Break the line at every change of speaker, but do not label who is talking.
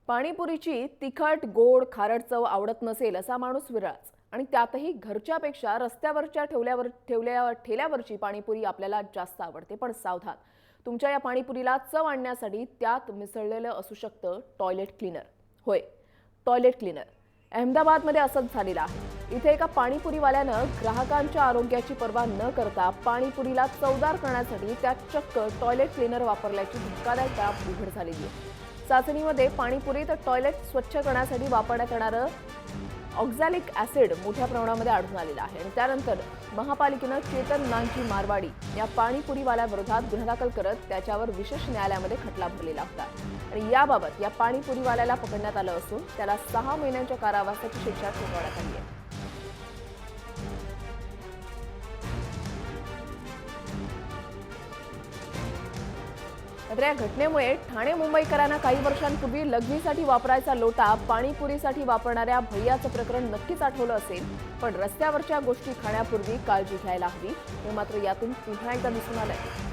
पाणीपुरीची तिखट गोड खारट चव आवडत नसेल असा माणूस विरळच आणि त्यातही घरच्यापेक्षा रस्त्यावरच्या ठेल्यावरची पाणीपुरी आपल्याला जास्त आवडते। पण सावधान, तुमच्या या पाणीपुरीला चव आणण्यासाठी त्यात मिसळलेलं असू शकतं टॉयलेट क्लीनर। होय, टॉयलेट क्लीनर। अहमदाबादमध्ये असंच झालेलं आहे। इथे एका पाणीपुरीवाल्यानं ग्राहकांच्या आरोग्याची पर्वा न करता पाणीपुरीला चवदार करण्यासाठी त्यात चक्क टॉयलेट क्लीनर वापरल्याची धक्कादायक बाब उघड झालेली आहे। चाचणीमध्ये पाणीपुरीत टॉयलेट स्वच्छ करण्यासाठी वापरण्यात येणारं ऑक्झॅलिक ऍसिड मोठ्या प्रमाणामध्ये आढळून आलेलं आहे आणि त्यानंतर महापालिकेनं चेतन नानजी मारवाडी या पाणीपुरीवाल्याविरोधात गुन्हा दाखल करत त्याच्यावर विशेष न्यायालयामध्ये खटला भरलेला होता आणि याबाबत या पाणीपुरीवाल्याला पकडण्यात आलं असून त्याला 6 महिन्यांच्या कारावासाची शिक्षा ठोठावण्यात आली आहे। मात्र या घटनेमुळे ठाणे मुंबईकरांना काही वर्षांपूर्वी लग्नीसाठी वापरायचा लोटा पाणीपुरीसाठी वापरणाऱ्या भैयाचं प्रकरण नक्कीच आठवलं असेल। पण रस्त्यावरच्या गोष्टी खाण्यापूर्वी काळजी घ्यायला हवी हे मात्र यातून पुन्हा एकदा दिसून आलंय।